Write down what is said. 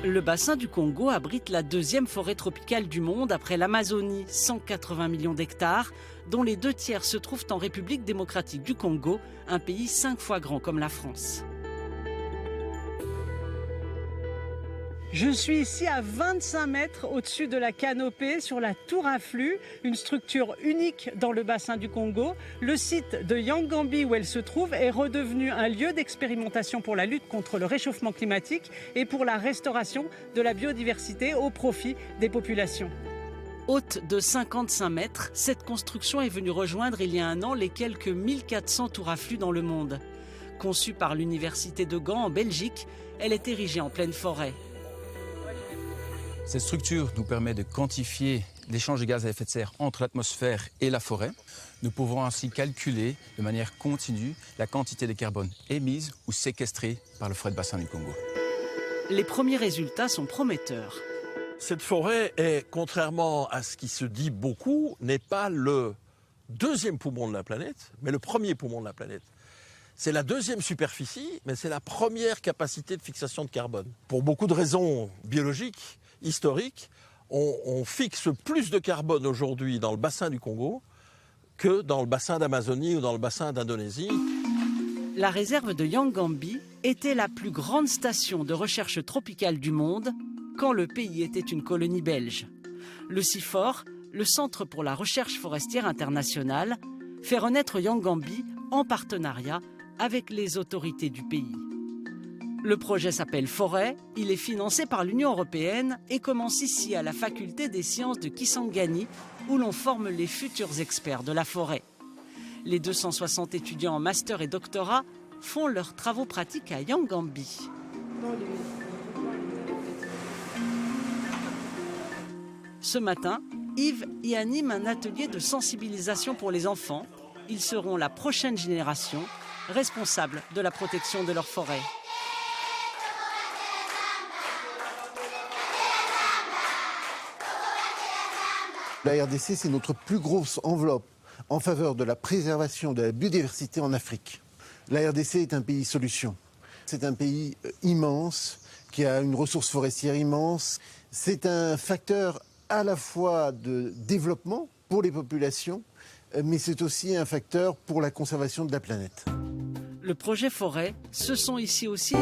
Le bassin du Congo abrite la deuxième forêt tropicale du monde après l'Amazonie, 180 millions d'hectares, dont les 2 tiers se trouvent en République démocratique du Congo, un pays 5 fois grand comme la France. Je suis ici à 25 mètres au-dessus de la canopée sur la tour à flux, une structure unique dans le bassin du Congo. Le site de Yangambi où elle se trouve est redevenu un lieu d'expérimentation pour la lutte contre le réchauffement climatique et pour la restauration de la biodiversité au profit des populations. Haute de 55 mètres, cette construction est venue rejoindre il y a un an les quelques 1400 tours à flux dans le monde. Conçue par l'université de Gand en Belgique, elle est érigée en pleine forêt. Cette structure nous permet de quantifier l'échange de gaz à effet de serre entre l'atmosphère et la forêt. Nous pouvons ainsi calculer de manière continue la quantité de carbone émise ou séquestrée par le forêt de bassin du Congo. Les premiers résultats sont prometteurs. Cette forêt est, contrairement à ce qui se dit beaucoup, n'est pas le deuxième poumon de la planète, mais le premier poumon de la planète. C'est la deuxième superficie, mais c'est la première capacité de fixation de carbone. Pour beaucoup de raisons biologiques, historiques, on fixe plus de carbone aujourd'hui dans le bassin du Congo que dans le bassin d'Amazonie ou dans le bassin d'Indonésie. La réserve de Yangambi était la plus grande station de recherche tropicale du monde quand le pays était une colonie belge. Le CIFOR, le Centre pour la recherche forestière internationale, fait renaître Yangambi en partenariat avec les autorités du pays. Le projet s'appelle Forêt, il est financé par l'Union européenne et commence ici à la faculté des sciences de Kisangani où l'on forme les futurs experts de la forêt. Les 260 étudiants en master et doctorat font leurs travaux pratiques à Yangambi. Ce matin, Yves y anime un atelier de sensibilisation pour les enfants. Ils seront la prochaine génération responsable de la protection de leur forêt. La RDC, c'est notre plus grosse enveloppe en faveur de la préservation de la biodiversité en Afrique. La RDC est un pays solution. C'est un pays immense, qui a une ressource forestière immense. C'est un facteur à la fois de développement pour les populations, mais c'est aussi un facteur pour la conservation de la planète. Le projet Forêt, ce sont ici aussi